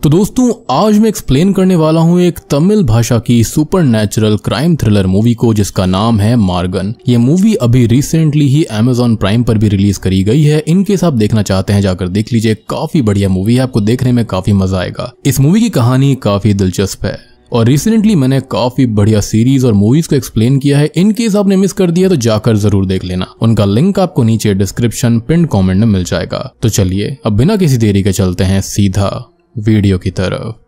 तो दोस्तों आज मैं एक्सप्लेन करने वाला हूँ एक तमिल भाषा की सुपरनैचुरल क्राइम थ्रिलर मूवी को जिसका नाम है मार्गन। ये मूवी अभी रिसेंटली ही Amazon प्राइम पर भी रिलीज करी गई है। इनकेस आप देखना चाहते हैं जाकर देख लीजिए, काफी बढ़िया मूवी है, आपको देखने में काफी मजा आएगा। इस मूवी की कहानी काफी दिलचस्प है और रिसेंटली मैंने काफी बढ़िया सीरीज और मूवीज को एक्सप्लेन किया है। इनकेस आपने मिस कर दिया तो जाकर जरूर देख लेना, उनका लिंक आपको नीचे डिस्क्रिप्शन पिन कमेंट में मिल जाएगा। तो चलिए अब बिना किसी देरी के चलते हैं सीधा वीडियो की तरफ।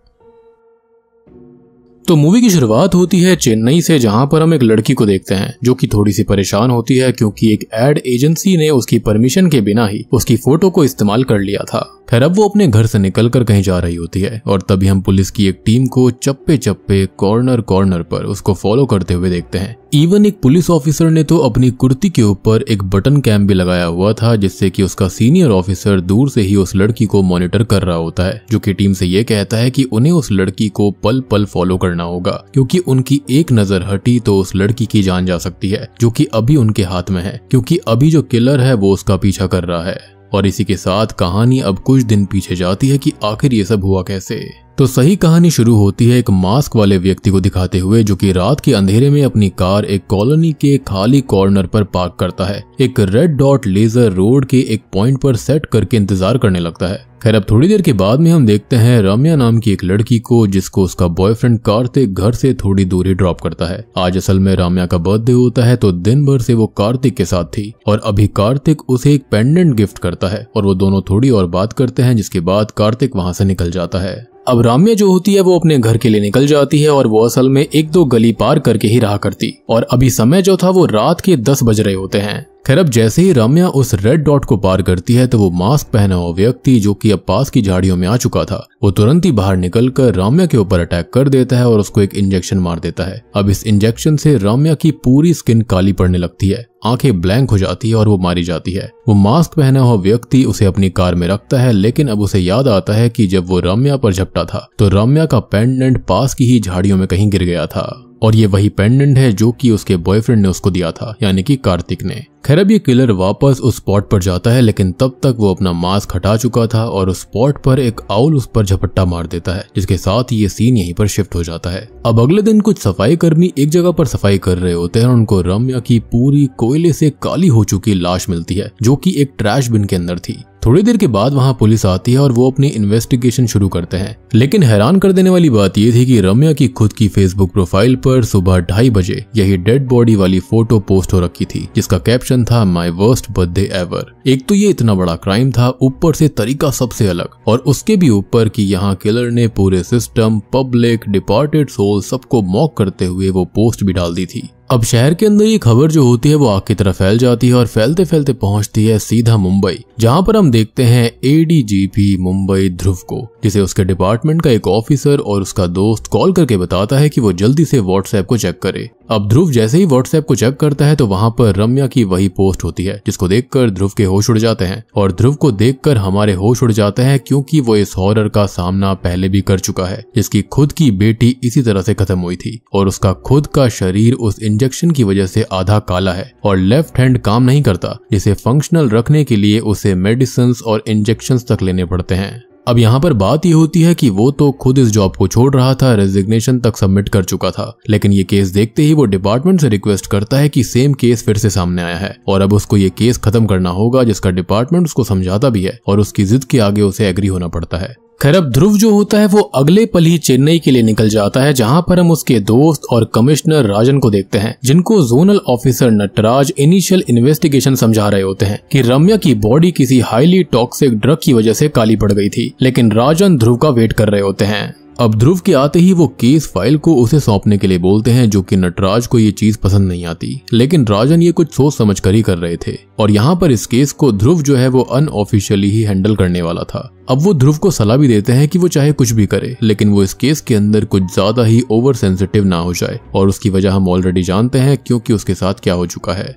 तो मूवी की शुरुआत होती है चेन्नई से, जहां पर हम एक लड़की को देखते हैं जो कि थोड़ी सी परेशान होती है क्योंकि एक एड एजेंसी ने उसकी परमिशन के बिना ही उसकी फोटो को इस्तेमाल कर लिया था। खैर अब वो अपने घर से निकलकर कहीं जा रही होती है और तभी हम पुलिस की एक टीम को चप्पे चप्पे कॉर्नर कॉर्नर पर उसको फॉलो करते हुए देखते हैं। इवन एक पुलिस ऑफिसर ने तो अपनी कुर्ती के ऊपर एक बटन कैम भी लगाया हुआ था जिससे कि उसका सीनियर ऑफिसर दूर से ही उस लड़की को मॉनिटर कर रहा होता है, जो कि टीम से ये कहता है कि उन्हें उस लड़की को पल पल फॉलो करना होगा क्योंकि उनकी एक नजर हटी तो उस लड़की की जान जा सकती है, जो कि अभी उनके हाथ में है क्योंकि अभी जो किलर है वो उसका पीछा कर रहा है। और इसी के साथ कहानी अब कुछ दिन पीछे जाती है कि आखिर ये सब हुआ कैसे। तो सही कहानी शुरू होती है एक मास्क वाले व्यक्ति को दिखाते हुए जो कि रात के अंधेरे में अपनी कार एक कॉलोनी के खाली कॉर्नर पर पार्क करता है। एक रेड डॉट लेजर रोड के एक पॉइंट पर सेट करके इंतजार करने लगता है। खैर अब थोड़ी देर के बाद में हम देखते हैं रम्या नाम की एक लड़की को जिसको उसका बॉयफ्रेंड कार्तिक घर से थोड़ी दूर ही ड्रॉप करता है। आज असल में रम्या का बर्थडे होता है तो दिन भर से वो कार्तिक के साथ थी और अभी कार्तिक उसे एक पेंडेंट गिफ्ट करता है और वो दोनों थोड़ी और बात करते हैं, जिसके बाद कार्तिक वहां से निकल जाता है। अब रम्या जो होती है वो अपने घर के लिए निकल जाती है और वो असल में एक दो गली पार करके ही रहा करती और अभी समय जो था वो रात के 10 बज रहे होते हैं। खैर अब जैसे ही रम्या उस रेड डॉट को पार करती है तो वो मास्क पहना हुआ व्यक्ति जो कि अब पास की झाड़ियों में आ चुका था, वो तुरंत ही बाहर निकलकर रम्या के ऊपर अटैक कर देता है और उसको एक इंजेक्शन मार देता है। अब इस इंजेक्शन से रम्या की पूरी स्किन काली पड़ने लगती है, आंखें ब्लैंक हो जाती है और वो मारी जाती है। वो मास्क पहना हुआ व्यक्ति उसे अपनी कार में रखता है, लेकिन अब उसे याद आता है कि जब वो रम्या पर झपटा था तो रम्या का पेंडेंट पास की ही झाड़ियों में कहीं गिर गया था और ये वही पेंडेंट है जो कि उसके बॉयफ्रेंड ने उसको दिया था, यानी कि कार्तिक ने। खैर अब ये किलर वापस उस स्पॉट पर जाता है, लेकिन तब तक वो अपना मास्क हटा चुका था और उस स्पॉट पर एक आउल उस पर झपट्टा मार देता है, जिसके साथ ये सीन यहीं पर शिफ्ट हो जाता है। अब अगले दिन कुछ सफाई कर्मी एक जगह पर सफाई कर रहे होते हैं और उनको रम्या की पूरी कोयले से काली हो चुकी लाश मिलती है जो कि एक ट्रैश बिन के अंदर थी। थोड़ी देर के बाद वहां पुलिस आती है और वो अपनी इन्वेस्टिगेशन शुरू करते हैं, लेकिन हैरान कर देने वाली बात ये थी कि रम्या की खुद की फेसबुक प्रोफाइल पर सुबह 2:30 बजे यही डेड बॉडी वाली फोटो पोस्ट हो रखी थी जिसका कैप्शन था माय वर्स्ट बर्थडे एवर। एक तो ये इतना बड़ा क्राइम था, ऊपर से तरीका सबसे अलग और उसके भी ऊपर कि यहाँ किलर ने पूरे सिस्टम, पब्लिक, डिपार्टेड सोल सबको मॉक करते हुए वो पोस्ट भी डाल दी थी। अब शहर के अंदर ये खबर जो होती है वो आग की तरह फैल जाती है और फैलते फैलते पहुंचती है सीधा मुंबई, जहां पर हम देखते हैं एडीजीपी मुंबई ध्रुव को, जिसे उसके डिपार्टमेंट का एक ऑफिसर और उसका दोस्त कॉल करके बताता है कि वो जल्दी से व्हाट्सएप को चेक करे। अब ध्रुव जैसे ही व्हाट्सएप को चेक करता है तो वहां पर रम्या की वही पोस्ट होती है, जिसको देखकर ध्रुव के होश उड़ जाते हैं और ध्रुव को देखकर हमारे होश उड़ जाते हैं क्योंकि वो इस हॉरर का सामना पहले भी कर चुका है, जिसकी खुद की बेटी इसी तरह से खत्म हुई थी और उसका खुद का शरीर उस इंजेक्शन की वजह से आधा काला है और लेफ्ट हैंड काम नहीं करता, जिसे फंक्शनल रखने के लिए उसे मेडिसिन और इंजेक्शंस तक लेने पड़ते हैं। अब यहाँ पर बात ये होती है कि वो तो खुद इस जॉब को छोड़ रहा था, रेजिग्नेशन तक सबमिट कर चुका था, लेकिन ये केस देखते ही वो डिपार्टमेंट से रिक्वेस्ट करता है कि सेम केस फिर से सामने आया है और अब उसको ये केस खत्म करना होगा, जिसका डिपार्टमेंट उसको समझाता भी है और उसकी जिद के आगे उसे एग्री होना पड़ता है। खैर अब ध्रुव जो होता है वो अगले पल ही चेन्नई के लिए निकल जाता है, जहां पर हम उसके दोस्त और कमिश्नर राजन को देखते हैं, जिनको zonal officer Nataraj initial investigation समझा रहे होते हैं कि रम्या की बॉडी किसी हाईली टॉक्सिक ड्रग की वजह से काली पड़ गई थी, लेकिन राजन ध्रुव का वेट कर रहे होते हैं। अब ध्रुव के आते ही वो केस फाइल को उसे सौंपने के लिए बोलते हैं, जो कि नटराज को ये चीज पसंद नहीं आती, लेकिन राजन ये कुछ सोच समझ कर ही कर रहे थे और यहाँ पर इस केस को ध्रुव जो है वो अनऑफिशियली ही हैंडल करने वाला था। अब वो ध्रुव को सलाह भी देते हैं कि वो चाहे कुछ भी करे, लेकिन वो इस केस के अंदर कुछ ज्यादा ही ओवर सेंसिटिव ना हो जाए और उसकी वजह हम ऑलरेडी जानते हैं क्योंकि उसके साथ क्या हो चुका है।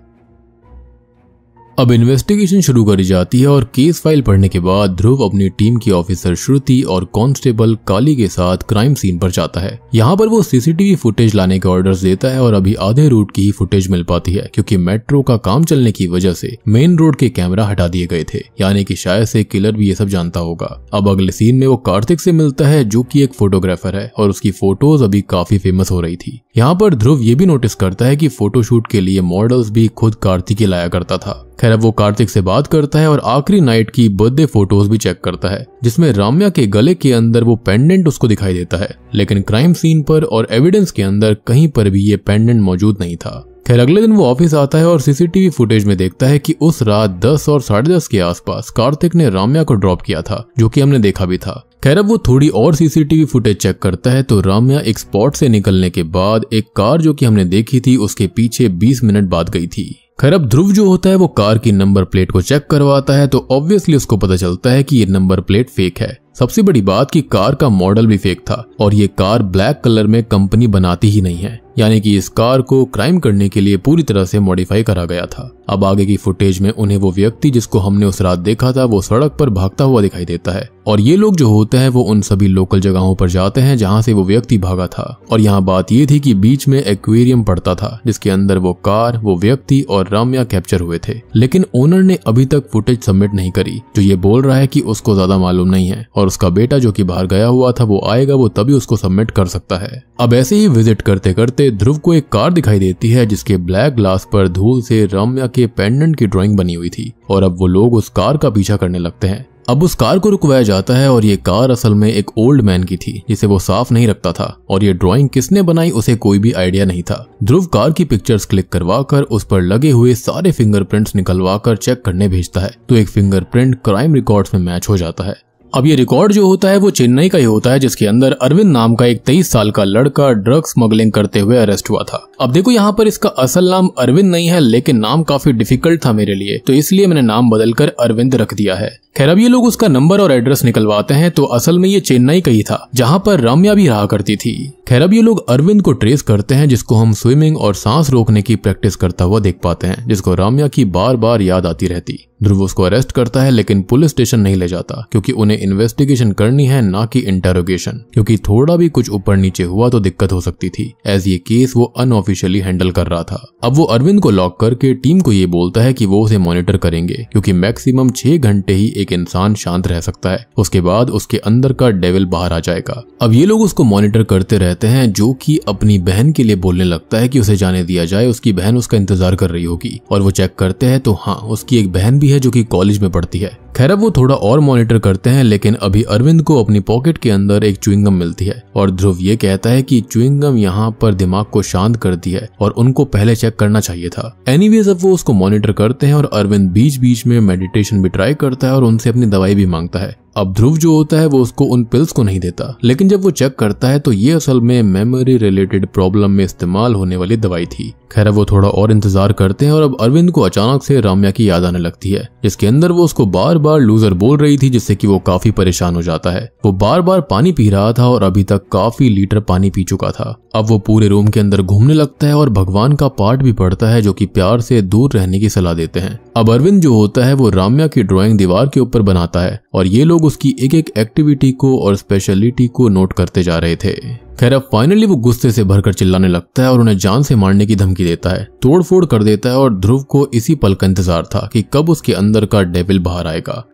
अब इन्वेस्टिगेशन शुरू करी जाती है और केस फाइल पढ़ने के बाद ध्रुव अपनी टीम की ऑफिसर श्रुति और कांस्टेबल काली के साथ क्राइम सीन पर जाता है। यहाँ पर वो सीसीटीवी फुटेज लाने के ऑर्डर्स देता है और अभी आधे रूट की ही फुटेज मिल पाती है क्योंकि मेट्रो का काम चलने की वजह से मेन रोड के कैमरा हटा दिए गए थे, यानी कि शायद से किलर भी ये सब जानता होगा। अब अगले सीन में वो कार्तिक से मिलता है जो कि एक फोटोग्राफर है और उसकी फोटोज अभी काफी फेमस हो रही थी। यहाँ पर ध्रुव ये भी नोटिस करता है कि फोटोशूट के लिए मॉडल्स भी खुद कार्तिक ही लाया करता था। खैर अब वो कार्तिक से बात करता है और आखिरी नाइट की बर्थडे फोटोज भी चेक करता है जिसमें राम्या के गले के अंदर वो पेंडेंट उसको दिखाई देता है, लेकिन क्राइम सीन पर और एविडेंस के अंदर कहीं पर भी ये पेंडेंट मौजूद नहीं था। खैर अगले दिन वो ऑफिस आता है और सीसीटीवी फुटेज में देखता है कि उस रात 10 और 10:30 के आसपास कार्तिक ने राम्या को ड्रॉप किया था, जो कि हमने देखा भी था। खैर अब वो थोड़ी और सीसीटीवी फुटेज चेक करता है तो राम्या एक स्पॉट से निकलने के बाद एक कार जो कि हमने देखी थी उसके पीछे 20 मिनट बाद गई थी। खैर अब ध्रुव जो होता है वो कार की नंबर प्लेट को चेक करवाता है तो ऑब्वियसली उसको पता चलता है कि ये नंबर प्लेट फेक है। सबसे बड़ी बात कि कार का मॉडल भी फेक था और ये कार ब्लैक कलर में कंपनी बनाती ही नहीं है, यानी कि इस कार को क्राइम करने के लिए पूरी तरह से मॉडिफाई करा गया था। अब आगे की फुटेज में उन्हें वो व्यक्ति जिसको हमने उस रात देखा था वो सड़क पर भागता हुआ दिखाई देता है और ये लोग जो होते हैं वो उन सभी लोकल जगहों पर जाते हैं जहां से वो व्यक्ति भागा था। और यहाँ बात ये थी कि बीच में एक्वेरियम पड़ता था जिसके अंदर वो कार, वो व्यक्ति और राम्या कैप्चर हुए थे, लेकिन ओनर ने अभी तक फुटेज सबमिट नहीं करी, जो ये बोल रहा है कि उसको ज्यादा मालूम नहीं है और उसका बेटा जो कि बाहर गया हुआ था वो आएगा, वो तभी उसको सबमिट कर सकता है। अब ऐसे ही विजिट करते करते ध्रुव को एक कार दिखाई देती है जिसके ब्लैक ग्लास पर धूल से राम्या के पेंडेंट की ड्राइंग बनी हुई थी और अब वो लोग उस कार का पीछा करने लगते हैं। अब उस कार को रुकवाया जाता है और ये कार असल में एक ओल्ड मैन की थी जिसे वो साफ नहीं रखता था और ये ड्राइंग किसने बनाई उसे कोई भी आइडिया नहीं था। ध्रुव कार की पिक्चर्स क्लिक करवाकर उस पर लगे हुए सारे फिंगरप्रिंट्स निकलवाकर चेक करने भेजता है तो एक फिंगरप्रिंट क्राइम रिकॉर्ड्स में मैच हो जाता है। अब ये रिकॉर्ड जो होता है वो चेन्नई का ही होता है जिसके अंदर अरविंद नाम का एक 23 साल का लड़का ड्रग स्मगलिंग करते हुए अरेस्ट हुआ था। अब देखो यहाँ पर इसका असल नाम अरविंद नहीं है, लेकिन नाम काफी डिफिकल्ट था मेरे लिए तो इसलिए मैंने नाम बदलकर अरविंद रख दिया है। खैर अब ये लोग उसका नंबर और एड्रेस निकलवाते हैं तो असल में ये चेन्नई का ही था जहाँ पर राम्या भी रहा करती थी। खैर अब ये लोग अरविंद को ट्रेस करते हैं जिसको हम स्विमिंग और सांस रोकने की प्रैक्टिस करता हुआ देख पाते हैं, जिसको राम्या की बार बार याद आती रहती। ध्रुव उसको अरेस्ट करता है लेकिन पुलिस स्टेशन नहीं ले जाता क्योंकि उन्हें इन्वेस्टिगेशन करनी है, ना कि इंटेरोगेशन, क्योंकि थोड़ा भी कुछ ऊपर नीचे हुआ तो दिक्कत हो सकती थी एज ये केस वो अनऑफिशियली हैंडल कर रहा था। अब वो अरविंद को लॉक करके टीम को ये बोलता है कि वो उसे मॉनिटर करेंगे क्योंकि मैक्सिमम 6 घंटे ही एक इंसान शांत रह सकता है, उसके बाद उसके अंदर का डेविल बाहर आ जाएगा। अब ये लोग उसको मॉनिटर करते रहते हैं जो कि अपनी बहन के लिए बोलने लगता है कि उसे जाने दिया जाए, उसकी बहन उसका इंतजार कर रही होगी। और वो चेक करते हैं तो हाँ, उसकी एक बहन भी है जो कि कॉलेज में पढ़ती है। खैर अब वो थोड़ा और मॉनिटर करते हैं लेकिन अभी अरविंद को अपनी पॉकेट के अंदर एक च्युइंगम मिलती है और ध्रुव ये कहता है कि च्युइंगम यहाँ पर दिमाग को शांत करती है और उनको पहले चेक करना चाहिए था। एनीवेज अब वो उसको मॉनिटर करते हैं और अरविंद बीच बीच में मेडिटेशन भी ट्राई करता है और उनसे अपनी दवाई भी मांगता है। अब ध्रुव जो होता है वो उसको उन पिल्स को नहीं देता, लेकिन जब वो चेक करता है तो ये असल में मेमोरी रिलेटेड प्रॉब्लम में इस्तेमाल होने वाली दवाई थी। खैर वो थोड़ा और इंतजार करते हैं और अब अरविंद को अचानक से राम्या की याद आने लगती है जिसके अंदर वो उसको बार बार लूजर बोल रही थी, जिससे कि वो काफी परेशान हो जाता है। वो बार बार पानी पी रहा था और अभी तक काफी लीटर पानी पी चुका था। अब वो पूरे रूम के अंदर घूमने लगता है और भगवान का पाठ भी पढ़ता है जो कि प्यार से दूर रहने की सलाह देते हैं। अब अरविंद जो होता है वो राम्या की ड्राइंग दीवार के ऊपर बनाता है और ये लोग उसकी एक एक एक्टिविटी को और स्पेशलिटी को नोट करते जा रहे थे। खैर अब फाइनली वो गुस्से से भरकर चिल्लाने लगता है और उन्हें जान से मारने की धमकी देता है, तोड़फोड़ कर देता है और ध्रुव को इसी पल का इंतजार था कि कब उसके अंदर का डेविल बाहर आएगा।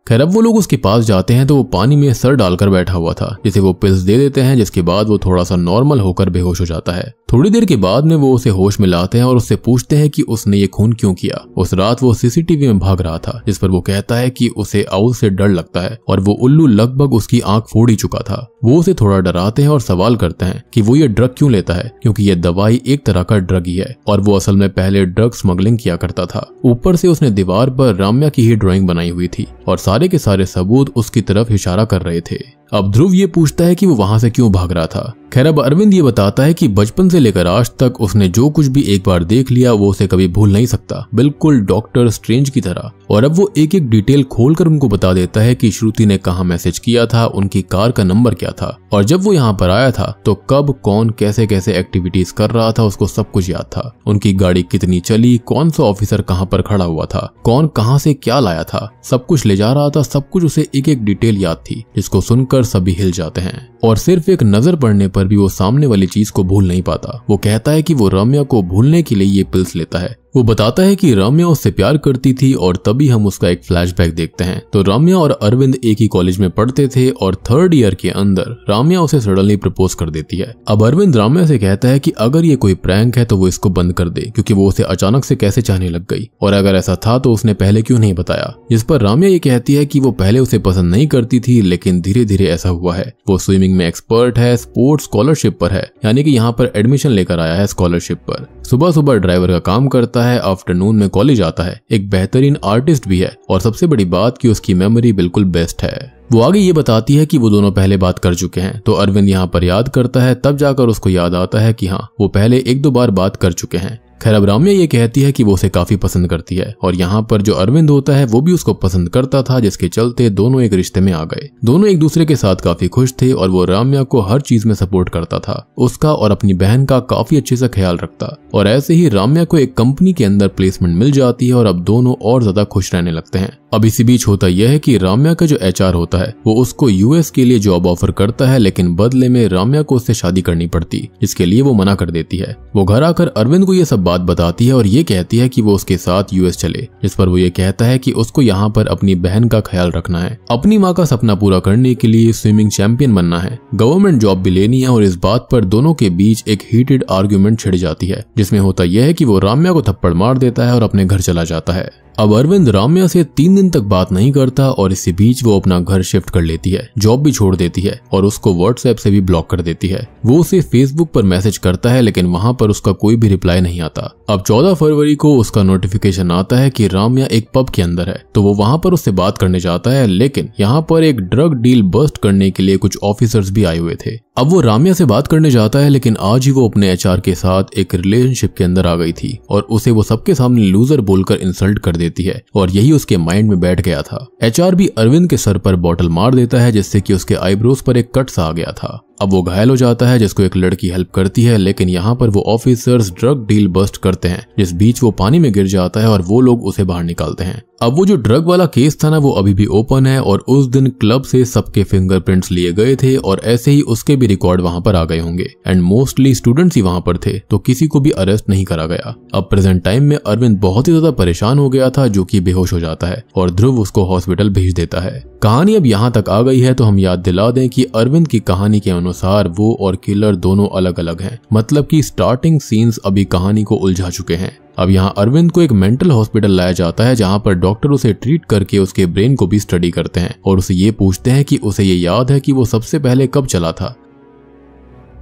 खैर अब वो लोग उसके पास जाते हैं तो वो पानी में सर डालकर बैठा हुआ था, जिसे वो पिल्स दे देते हैं, जिसके बाद वो थोड़ा सा नॉर्मल होकर बेहोश हो जाता है। थोड़ी देर के बाद में वो उसे होश में लाते हैं और उससे पूछते हैं कि उसने ये खून क्यों किया। उस रात वो सीसीटीवी में भाग रहा था, जिस पर वो कहता है कि उसे आउल से डर लगता है और वो उल्लू लगभग उसकी आंख फोड़ ही चुका था। वो उसे थोड़ा डराते हैं और सवाल करते हैं कि वो ये ड्रग क्यों लेता है, क्योंकि ये दवाई एक तरह का ड्रग ही है और वो असल में पहले ड्रग स्मगलिंग किया करता था। ऊपर से उसने दीवार पर राम्या की ही ड्राइंग बनाई हुई थी और सारे के सारे सबूत उसकी तरफ इशारा कर रहे थे। अब ध्रुव ये पूछता है कि वो वहां से क्यों भाग रहा था। खैर अब अरविंद ये बताता है कि बचपन से लेकर आज तक उसने जो कुछ भी एक बार देख लिया वो उसे कभी भूल नहीं सकता, बिल्कुल डॉक्टर स्ट्रेंज की तरह। और अब वो एक एक डिटेल खोलकर उनको बता देता है कि श्रुति ने कहाँ मैसेज किया था, उनकी कार का नंबर क्या था, और जब वो यहाँ पर आया था तो कब कौन कैसे कैसे एक्टिविटीज कर रहा था, उसको सब कुछ याद था। उनकी गाड़ी कितनी चली, कौन सा ऑफिसर कहाँ पर खड़ा हुआ था, कौन कहाँ से क्या लाया था, सब कुछ ले जा रहा था, सब कुछ उसे एक एक डिटेल याद थी, जिसको सुनकर सभी हिल जाते हैं। और सिर्फ एक नजर पड़ने पर भी वो सामने वाली चीज को भूल नहीं पाता। वो कहता है कि वो रम्या को भूलने के लिए ये पिल्स लेता है। वो बताता है कि रम्या उससे प्यार करती थी और तभी हम उसका एक फ्लैशबैक देखते हैं। तो रम्या और अरविंद एक ही कॉलेज में पढ़ते थे और 3rd ईयर के अंदर रम्या उसे सडनली प्रपोज कर देती है। अब अरविंद रम्या से कहता है कि अगर ये कोई प्रैंक है तो वो इसको बंद कर दे, क्योंकि वो उसे अचानक से कैसे चाहने लग गई, और अगर ऐसा था तो उसने पहले क्यों नहीं बताया। जिस पर रम्या ये कहती है कि वो पहले उसे पसंद नहीं करती थी, लेकिन धीरे धीरे ऐसा हुआ है। वो स्विमिंग में एक्सपर्ट है, स्पोर्ट्स स्कॉलरशिप पर है, यानी कि यहाँ पर एडमिशन लेकर आया है स्कॉलरशिप पर। सुबह सुबह ड्राइवर का काम करता है, आफ्टरनून में कॉलेज आता है, एक बेहतरीन आर्टिस्ट भी है, और सबसे बड़ी बात कि उसकी मेमोरी बिल्कुल बेस्ट है। वो आगे ये बताती है कि वो दोनों पहले बात कर चुके हैं। तो अरविंद यहाँ पर याद करता है, तब जाकर उसको याद आता है कि हाँ, वो पहले 1-2 बार बात कर चुके हैं। खैर अब रम्या ये कहती है कि वो उसे काफी पसंद करती है, और यहाँ पर जो अरविंद होता है वो भी उसको पसंद करता था, जिसके चलते दोनों एक रिश्ते में आ गए। दोनों एक दूसरे के साथ काफी खुश थे और वो रम्या को हर चीज में सपोर्ट करता था, उसका और अपनी बहन का काफी अच्छे से ख्याल रखता। और ऐसे ही रम्या को एक कंपनी के अंदर प्लेसमेंट मिल जाती है और अब दोनों और ज्यादा खुश रहने लगते हैं। अब इसी बीच होता यह है कि रम्या का जो HR होता है वो उसको US के लिए जॉब ऑफर करता है, लेकिन बदले में रम्या को उससे शादी करनी पड़ती, जिसके लिए वो मना कर देती है। वो घर आकर अरविंद को ये सब बात बताती है और ये कहती है कि वो उसके साथ US चले, जिस पर वो ये कहता है कि उसको यहाँ पर अपनी बहन का ख्याल रखना है, अपनी माँ का सपना पूरा करने के लिए स्विमिंग चैंपियन बनना है, गवर्नमेंट जॉब भी लेनी है। और इस बात पर दोनों के बीच एक हीटेड आर्ग्यूमेंट छिड़ जाती है, जिसमें होता यह है कि वो रम्या को थप्पड़ मार देता है और अपने घर चला जाता है। अब अरविंद रम्या से 3 दिन तक बात नहीं करता और इसी बीच वो अपना घर शिफ्ट कर लेती है, जॉब भी छोड़ देती है और उसको व्हाट्सएप से भी ब्लॉक कर देती है। वो उसे फेसबुक पर मैसेज करता है, लेकिन वहां पर उसका कोई भी रिप्लाई नहीं आता। अब 14 फरवरी को उसका नोटिफिकेशन आता है कि रम्या एक पब के अंदर है, तो वो वहां पर उससे बात करने जाता है, लेकिन यहाँ पर एक ड्रग डील बस्ट करने के लिए कुछ ऑफिसर्स भी आए हुए थे। अब वो रम्या से बात करने जाता है, लेकिन आज ही वो अपने HR के साथ एक रिलेशनशिप के अंदर आ गई थी और उसे वो सबके सामने लूजर बोलकर इंसल्ट कर देती है, और यही उसके माइंड में बैठ गया था। HR भी अरविंद के सर पर बॉटल मार देता है, जिससे कि उसके आईब्रोज पर एक कट सा आ गया था। अब वो घायल हो जाता है, जिसको एक लड़की हेल्प करती है, लेकिन यहाँ पर वो ऑफिसर्स ड्रग डील बस्ट करते हैं, जिस बीच वो पानी में गिर जाता है और वो लोग उसे बाहर निकालते हैं। अब वो जो ड्रग वाला केस था ना, वो अभी भी ओपन है और उस दिन क्लब से सबके फिंगरप्रिंट्स लिए गए थे और ऐसे ही उसके भी रिकॉर्ड वहां पर आ गए होंगे, एंड मोस्टली स्टूडेंट्स ही वहां पर थे, तो किसी को भी अरेस्ट नहीं करा गया। अब प्रेजेंट टाइम में अरविंद बहुत ही ज्यादा परेशान हो गया था, जो कि बेहोश हो जाता है और ध्रुव उसको हॉस्पिटल भेज देता है। कहानी अब यहाँ तक आ गई है तो हम याद दिला दें कि अरविंद की कहानी के अनुसार वो और किलर दोनों अलग अलग हैं, मतलब कि स्टार्टिंग सीन्स अभी कहानी को उलझा चुके हैं। अब यहाँ अरविंद को एक मेंटल हॉस्पिटल लाया जाता है, जहाँ पर डॉक्टर उसे ट्रीट करके उसके ब्रेन को भी स्टडी करते हैं और उसे ये पूछते हैं कि उसे ये याद है कि वो सबसे पहले कब चला था।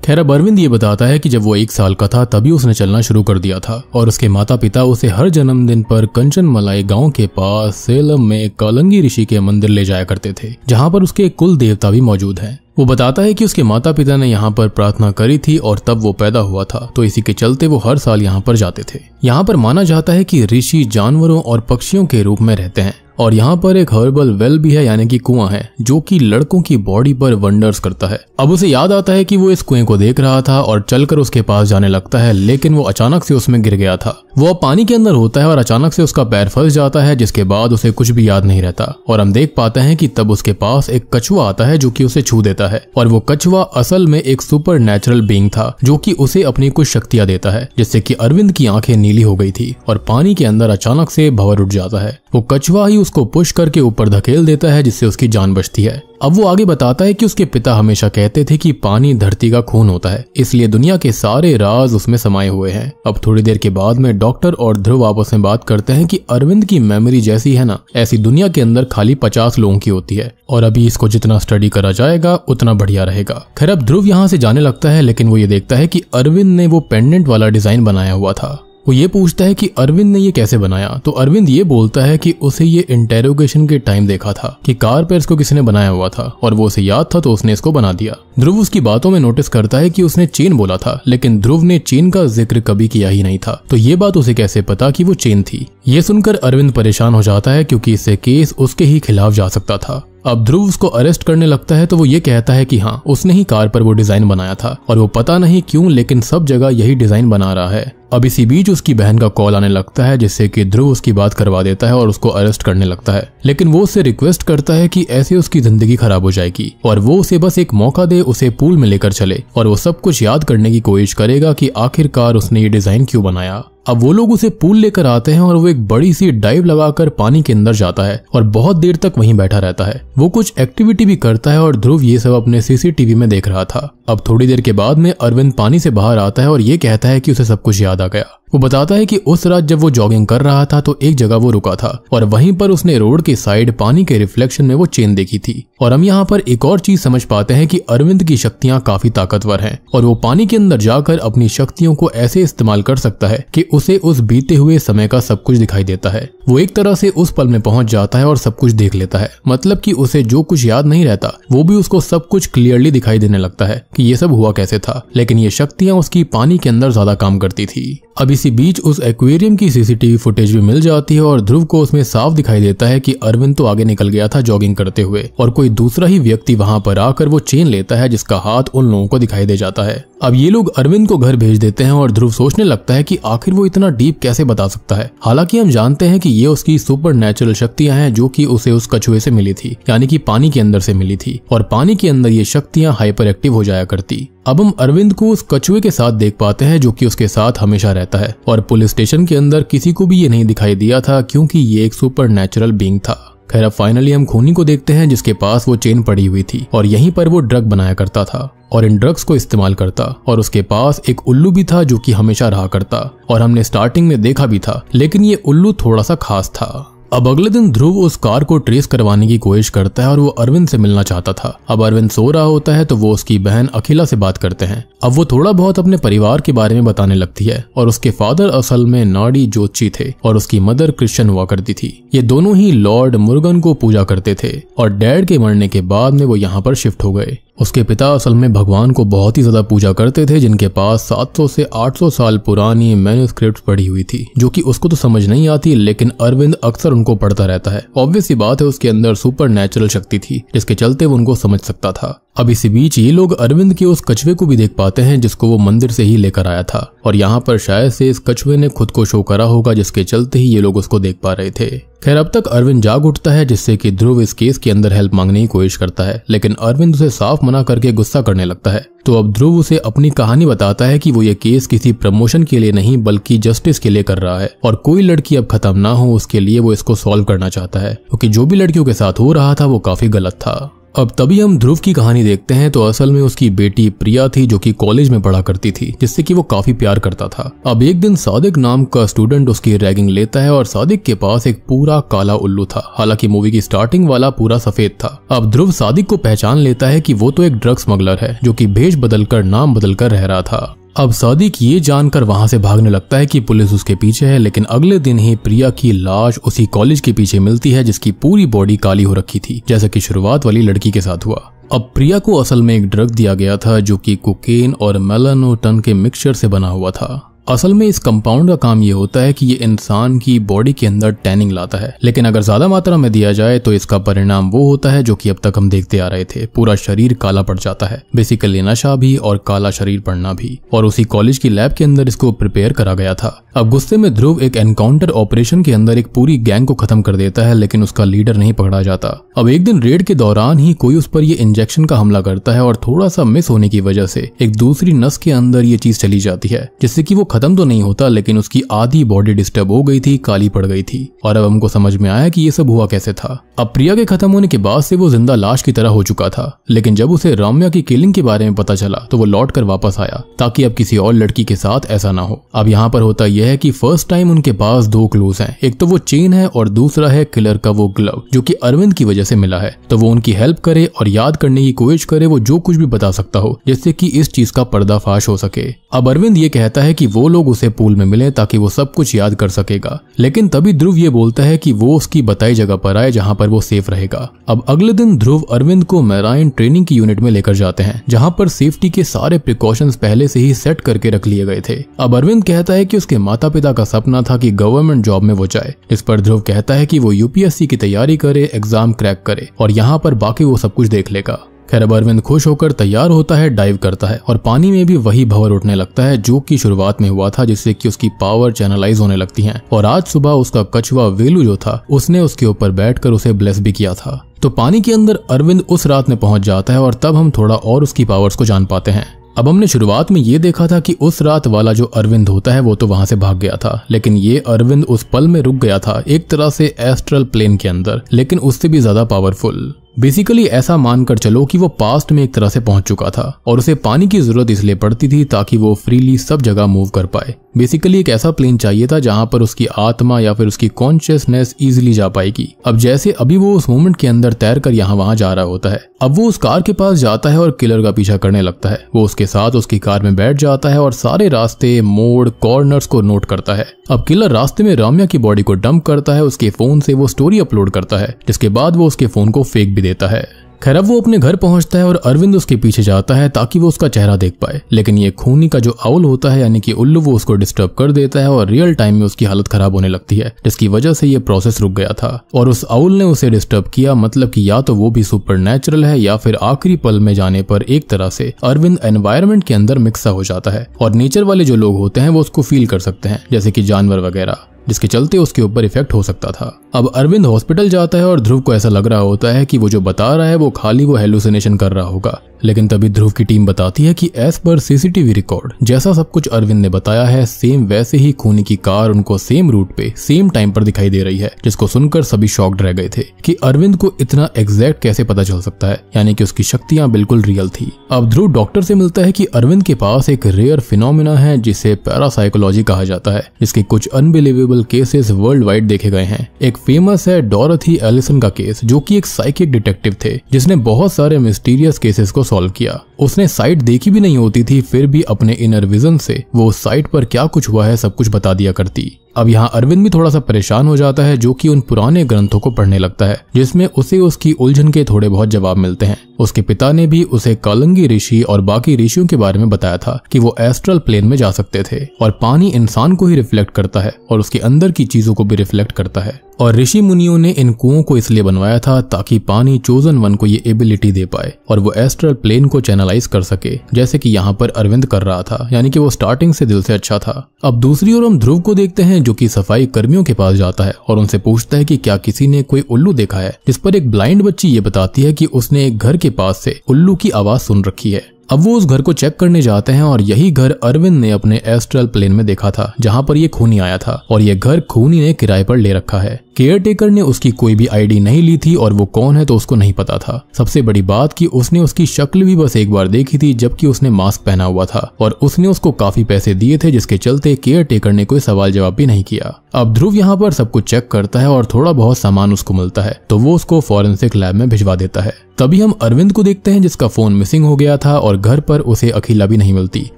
खैर अब अरविंद ये बताता है कि जब वो 1 साल का था तभी उसने चलना शुरू कर दिया था और उसके माता पिता उसे हर जन्मदिन पर कंचनमलाई गांव के पास सेलम में कलंगी ऋषि के मंदिर ले जाया करते थे, जहां पर उसके कुल देवता भी मौजूद हैं। वो बताता है कि उसके माता पिता ने यहाँ पर प्रार्थना करी थी और तब वो पैदा हुआ था, तो इसी के चलते वो हर साल यहाँ पर जाते थे। यहाँ पर माना जाता है कि ऋषि जानवरों और पक्षियों के रूप में रहते हैं और यहाँ पर एक हर्बल वेल भी है, यानी कि कुआं है, जो कि लड़कों की बॉडी पर वंडर्स करता है। अब उसे याद आता है कि वो इस कुएं को देख रहा था और चलकर उसके पास जाने लगता है, लेकिन वो अचानक से उसमें गिर गया था। वो अब पानी के अंदर होता है और अचानक से उसका पैर फंस जाता है, जिसके बाद उसे कुछ भी याद नहीं रहता और हम देख पाते हैं कि तब उसके पास एक कछुआ आता है जो कि उसे छू देता है और वो कछुआ असल में एक सुपर नेचुरल बीइंग था, जो कि उसे अपनी कुछ शक्तियां देता है, जिससे कि अरविंद की आंखें नीली हो गई थी और पानी के अंदर अचानक से भंवर उठ जाता है। वो कछुआ ही उसको पुश करके ऊपर धकेल देता है, जिससे उसकी जान बचती है। अब वो आगे बताता है कि उसके पिता हमेशा कहते थे कि पानी धरती का खून होता है, इसलिए दुनिया के सारे राज उसमें समाये हुए हैं। अब थोड़ी देर के बाद में डॉक्टर और ध्रुव आपस में बात करते हैं कि अरविंद की मेमोरी जैसी है ना, ऐसी दुनिया के अंदर खाली 50 लोगों की होती है और अभी इसको जितना स्टडी करा जाएगा उतना बढ़िया रहेगा। खैर अब ध्रुव यहाँ से जाने लगता है, लेकिन वो ये देखता है कि अरविंद ने वो पेंडेंट वाला डिजाइन बनाया हुआ था। वो ये पूछता है कि अरविंद ने ये कैसे बनाया, तो अरविंद ये बोलता है कि उसे ये इंटेरोगेशन के टाइम देखा था कि कार पर इसको किसी ने बनाया हुआ था और वो उसे याद था तो उसने इसको बना दिया। ध्रुव उसकी बातों में नोटिस करता है कि उसने चेन बोला था, लेकिन ध्रुव ने चेन का जिक्र कभी किया ही नहीं था, तो ये बात उसे कैसे पता कि वो चेन थी। ये सुनकर अरविंद परेशान हो जाता है क्योंकि इससे केस उसके ही खिलाफ जा सकता था। अब ध्रुव उसको अरेस्ट करने लगता है तो वो ये कहता है कि हाँ, उसने ही कार पर वो डिजाइन बनाया था और वो पता नहीं क्यों लेकिन सब जगह यही डिजाइन बना रहा है। अब इसी बीच उसकी बहन का कॉल आने लगता है जिससे कि ध्रुव उसकी बात करवा देता है और उसको अरेस्ट करने लगता है, लेकिन वो उससे रिक्वेस्ट करता है कि ऐसे उसकी जिंदगी खराब हो जाएगी और वो उसे बस एक मौका दे, उसे पूल में लेकर चले और वो सब कुछ याद करने की कोशिश करेगा कि आखिरकार उसने ये डिजाइन क्यों बनाया। अब वो लोग उसे पूल लेकर आते हैं और वो एक बड़ी सी डाइव लगाकर पानी के अंदर जाता है और बहुत देर तक वहीं बैठा रहता है। वो कुछ एक्टिविटी भी करता है और ध्रुव ये सब अपने सीसीटीवी में देख रहा था। अब थोड़ी देर के बाद में अरविंद पानी से बाहर आता है और ये कहता है कि उसे सब कुछ याद आ गया। वो बताता है कि उस रात जब वो जॉगिंग कर रहा था तो एक जगह वो रुका था और वहीं पर उसने रोड के साइड पानी के रिफ्लेक्शन में वो चेन देखी थी। और हम यहाँ पर एक और चीज समझ पाते हैं कि अरविंद की शक्तियां काफी ताकतवर हैं और वो पानी के अंदर जाकर अपनी शक्तियों को ऐसे इस्तेमाल कर सकता है कि उसे उस बीते हुए समय का सब कुछ दिखाई देता है। वो एक तरह से उस पल में पहुंच जाता है और सब कुछ देख लेता है, मतलब कि उसे जो कुछ याद नहीं रहता वो भी उसको सब कुछ क्लियरली दिखाई देने लगता है कि ये सब हुआ कैसे था। लेकिन ये शक्तियां उसकी पानी के अंदर ज्यादा काम करती थी। अब इसी बीच उस एक्वेरियम की सीसीटीवी फुटेज भी मिल जाती है और ध्रुव को उसमें साफ दिखाई देता है कि अरविंद तो आगे निकल गया था जॉगिंग करते हुए और कोई दूसरा ही व्यक्ति वहां पर आकर वो चेन लेता है जिसका हाथ उन लोगों को दिखाई दे जाता है। अब ये लोग अरविंद को घर भेज देते हैं और ध्रुव सोचने लगता है कि आखिर वो इतना डीप कैसे बता सकता है। हालांकि हम जानते हैं कि ये उसकी सुपर नेचुरल शक्तियां हैं जो कि उसे उस कछुए से मिली थी, यानी कि पानी के अंदर से मिली थी और पानी के अंदर ये शक्तियां हाइपर एक्टिव हो जाया करती। अब हम अरविंद को उस कछुए के साथ देख पाते हैं जो कि उसके साथ हमेशा रहता है और पुलिस स्टेशन के अंदर किसी को भी ये नहीं दिखाई दिया था क्योंकि ये एक सुपर नेचुरल बीइंग था। खैर अब फाइनली हम खूनी को देखते हैं जिसके पास वो चेन पड़ी हुई थी और यहीं पर वो ड्रग बनाया करता था और इन ड्रग्स को इस्तेमाल करता और उसके पास एक उल्लू भी था जो कि हमेशा रहा करता और हमने स्टार्टिंग में देखा भी था, लेकिन ये उल्लू थोड़ा सा खास था। अब अगले दिन ध्रुव उस कार को ट्रेस करवाने की कोशिश करता है और वो अरविंद से मिलना चाहता था। अब अरविंद सो रहा होता है तो वो उसकी बहन अखिला से बात करते हैं। अब वो थोड़ा बहुत अपने परिवार के बारे में बताने लगती है और उसके फादर असल में नाड़ी ज्योतिषी थे और उसकी मदर क्रिश्चियन हुआ करती थी। ये दोनों ही लॉर्ड मुर्गन को पूजा करते थे और डैड के मरने के बाद में वो यहाँ पर शिफ्ट हो गए। उसके पिता असल में भगवान को बहुत ही ज्यादा पूजा करते थे जिनके पास 700 से 800 साल पुरानी मैन्युस्क्रिप्ट पड़ी हुई थी जो कि उसको तो समझ नहीं आती, लेकिन अरविंद अक्सर उनको पढ़ता रहता है। ऑब्वियस सी बात है उसके अंदर सुपर नेचुरल शक्ति थी जिसके चलते वो उनको समझ सकता था। अब इसी बीच ये लोग अरविंद के उस कछुए को भी देख पाते हैं जिसको वो मंदिर से ही लेकर आया था और यहाँ पर शायद से इस कछुए ने खुद को शो करा होगा जिसके चलते ही ये लोग उसको देख पा रहे थे। खैर अब तक अरविंद जाग उठता है जिससे कि ध्रुव इस केस के अंदर हेल्प मांगने की कोशिश करता है, लेकिन अरविंद उसे साफ मना करके गुस्सा करने लगता है। तो अब ध्रुव उसे अपनी कहानी बताता है कि वो ये केस किसी प्रमोशन के लिए नहीं बल्कि जस्टिस के लिए कर रहा है और कोई लड़की अब खत्म ना हो उसके लिए वो इसको सॉल्व करना चाहता है क्योंकि जो भी लड़कियों के साथ हो रहा था वो काफी गलत था। अब तभी हम ध्रुव की कहानी देखते हैं तो असल में उसकी बेटी प्रिया थी जो कि कॉलेज में पढ़ा करती थी जिससे कि वो काफी प्यार करता था। अब एक दिन सादिक नाम का स्टूडेंट उसकी रैगिंग लेता है और सादिक के पास एक पूरा काला उल्लू था, हालांकि मूवी की स्टार्टिंग वाला पूरा सफेद था। अब ध्रुव सादिक को पहचान लेता है कि वो तो एक ड्रग स्मगलर है जो कि भेष बदलकर नाम बदलकर रह रहा था। अब सादिक ये जानकर वहां से भागने लगता है कि पुलिस उसके पीछे है, लेकिन अगले दिन ही प्रिया की लाश उसी कॉलेज के पीछे मिलती है जिसकी पूरी बॉडी काली हो रखी थी जैसा कि शुरुआत वाली लड़की के साथ हुआ। अब प्रिया को असल में एक ड्रग दिया गया था जो कि कोकेन और मेलानोटन के मिक्सचर से बना हुआ था। असल में इस कंपाउंड का काम ये होता है कि ये इंसान की बॉडी के अंदर टैनिंग लाता है, लेकिन अगर ज्यादा मात्रा में दिया जाए तो इसका परिणाम वो होता है जो कि अब तक हम देखते आ रहे थे, पूरा शरीर काला पड़ जाता है। बेसिकली नशा भी और काला शरीर पड़ना भी, और उसी कॉलेज की लैब के अंदर इसको प्रिपेयर करा गया था। अब गुस्से में ध्रुव एक एनकाउंटर ऑपरेशन के अंदर एक पूरी गैंग को खत्म कर देता है, लेकिन उसका लीडर नहीं पकड़ा जाता। अब एक दिन रेड के दौरान ही कोई उस पर ये इंजेक्शन का हमला करता है और थोड़ा सा मिस होने की वजह से एक दूसरी नस के अंदर ये चीज चली जाती है, जिससे कि वो खत्म तो नहीं होता लेकिन उसकी आधी बॉडी डिस्टर्ब हो गई थी, काली पड़ गई थी। और अब हमको समझ में आया कि ये सब हुआ कैसे था। अब प्रिया के खत्म होने के बाद से वो जिंदा लाश की तरह हो चुका था, लेकिन जब उसे राम्या की किलिंग के बारे में पता चला तो वो लौट कर वापस आया ताकि अब किसी और लड़की के साथ ऐसा ना हो। अब यहाँ पर होता यह है कि फर्स्ट टाइम उनके पास दो क्लूज हैं, एक तो वो चेन है और दूसरा है किलर का वो ग्लव जो कि अरविंद की वजह से मिला है। तो वो उनकी हेल्प करे और याद करने की कोशिश करे वो जो कुछ भी बता सकता हो जिससे कि इस चीज का पर्दाफाश हो सके। अब अरविंद ये कहता है कि वो वो लोग उसे पूल में मिले ताकि वो सब कुछ याद कर सकेगा। लेकिन तभी ध्रुव ये बोलता है कि वो उसकी बताई जगह पर आए जहाँ पर वो सेफ रहेगा। अब अगले दिन ध्रुव अरविंद को मैराइन ट्रेनिंग की यूनिट में लेकर जाते हैं, जहाँ पर सेफ्टी के सारे प्रिकॉशंस पहले से ही सेट करके रख लिए गए थे। अब अरविंद कहता है कि उसके माता पिता का सपना था कि गवर्नमेंट जॉब में वो जाए। इस पर ध्रुव कहता है कि वो यूपीएससी की तैयारी करे, एग्जाम क्रैक करे और यहाँ पर बाकी वो सब कुछ देख लेगा। खैर अब अरविंद खुश होकर तैयार होता है, डाइव करता है और पानी में भी वही भंवर उठने लगता है जो कि शुरुआत में हुआ था, जिससे कि उसकी पावर चैनलाइज होने लगती है। और आज सुबह उसका कछुआ वेलू जो था उसने उसके ऊपर बैठकर उसे ब्लेस भी किया था। तो पानी के अंदर अरविंद उस रात में पहुंच जाता है और तब हम थोड़ा और उसकी पावर्स को जान पाते हैं। अब हमने शुरुआत में ये देखा था कि उस रात वाला जो अरविंद होता है वो तो वहां से भाग गया था, लेकिन ये अरविंद उस पल में रुक गया था एक तरह से एस्ट्रल प्लेन के अंदर, लेकिन उससे भी ज्यादा पावरफुल। बेसिकली ऐसा मानकर चलो कि वो पास्ट में एक तरह से पहुंच चुका था और उसे पानी की जरूरत इसलिए पड़ती थी ताकि वो फ्रीली सब जगह मूव कर पाए। बेसिकली एक ऐसा प्लेन चाहिए था जहां पर उसकी आत्मा या फिर उसकी कॉन्शियसनेस इजीली जा पाएगी। अब जैसे अभी वो उस मोमेंट के अंदर तैरकर यहाँ वहां जा रहा होता है। अब वो उस कार के पास जाता है और किलर का पीछा करने लगता है। वो उसके साथ उसकी कार में बैठ जाता है और सारे रास्ते, मोड़, कॉर्नर्स को नोट करता है। अब किलर रास्ते में राम्या की बॉडी को डंप करता है, उसके फोन से वो स्टोरी अपलोड करता है, जिसके बाद वो उसके फोन को फेक भी देता है। खैर अब वो अपने घर पहुंचता है और अरविंद उसके पीछे जाता है ताकि वो उसका चेहरा देख पाए, लेकिन ये खूनी का जो आउल होता है यानी कि उल्लू वो उसको डिस्टर्ब कर देता है और रियल टाइम में उसकी हालत खराब होने लगती है, जिसकी वजह से ये प्रोसेस रुक गया था। और उस आउल ने उसे डिस्टर्ब किया, मतलब कि या तो वो भी सुपरनैचुरल है या फिर आखिरी पल में जाने पर एक तरह से अरविंद एनवायरनमेंट के अंदर मिक्स हो जाता है और नेचर वाले जो लोग होते हैं वो उसको फील कर सकते हैं, जैसे कि जानवर वगैरह, जिसके चलते उसके ऊपर इफेक्ट हो सकता था। अब अरविंद हॉस्पिटल जाता है और ध्रुव को ऐसा लग रहा होता है कि वो जो बता रहा है वो खाली वो हेलुसिनेशन कर रहा होगा, लेकिन तभी ध्रुव की टीम बताती है कि एज पर सीसीटीवी रिकॉर्ड जैसा सब कुछ अरविंद ने बताया है, सेम वैसे ही खूनी की कार उनको सेम रूट पे सेम टाइम पर दिखाई दे रही है, जिसको सुनकर सभी शॉक्ड रह गए थे कि अरविंद को इतना एग्जैक्ट कैसे पता चल सकता है, यानी कि उसकी शक्तियां बिल्कुल रियल थी। अब ध्रुव डॉक्टर से मिलता है कि अरविंद के पास एक रेयर फिनोमिना है जिसे पैरासाइकोलॉजी कहा जाता है, जिसके कुछ अनबिलीवेबल केसेस वर्ल्ड वाइड देखे गए हैं। एक फेमस है डोरथी एलिसन का केस, जो कि एक साइकिक डिटेक्टिव थे जिसने बहुत सारे मिस्टीरियस केसेस को सॉल्व किया। उसने साइट देखी भी नहीं होती थी, फिर भी अपने इनर विजन से वो उस साइट पर क्या कुछ हुआ है सब कुछ बता दिया करती। अब यहाँ अरविंद भी थोड़ा सा परेशान हो जाता है, जो कि उन पुराने ग्रंथों को पढ़ने लगता है जिसमें उसे उसकी उलझन के थोड़े बहुत जवाब मिलते हैं। उसके पिता ने भी उसे कालंगी ऋषि और बाकी ऋषियों के बारे में बताया था कि वो एस्ट्रल प्लेन में जा सकते थे और पानी इंसान को ही रिफ्लेक्ट करता है और उसके अंदर की चीजों को भी रिफ्लेक्ट करता है। और ऋषि मुनियों ने इन कुओं को इसलिए बनवाया था ताकि पानी चोजन वन को ये एबिलिटी दे पाए और वो एस्ट्रल प्लेन को चैनलाइज कर सके, जैसे कि यहाँ पर अरविंद कर रहा था, यानी कि वो स्टार्टिंग से दिल से अच्छा था। अब दूसरी ओर हम ध्रुव को देखते हैं जो कि सफाई कर्मियों के पास जाता है और उनसे पूछता है कि क्या किसी ने कोई उल्लू देखा है, जिस पर एक ब्लाइंड बच्ची ये बताती है कि उसने एक घर के पास से उल्लू की आवाज सुन रखी है। अब वो उस घर को चेक करने जाते हैं और यही घर अरविंद ने अपने एस्ट्रल प्लेन में देखा था, जहां पर ये खूनी आया था और ये घर खूनी ने किराए पर ले रखा है। केयर टेकर ने उसकी कोई भी आईडी नहीं ली थी और वो कौन है तो उसको नहीं पता था। सबसे बड़ी बात कि उसने उसकी शक्ल भी बस एक बार देखी थी जबकि उसने मास्क पहना हुआ था और उसने उसको काफी पैसे दिए थे, जिसके चलते केयर टेकर ने कोई सवाल जवाब भी नहीं किया। अब ध्रुव यहाँ पर सब कुछ चेक करता है और थोड़ा बहुत सामान उसको मिलता है तो वो उसको फॉरेंसिक लैब में भिजवा देता है। तभी हम अरविंद को देखते हैं जिसका फोन मिसिंग हो गया था और घर पर उसे अखिला भी नहीं मिलती,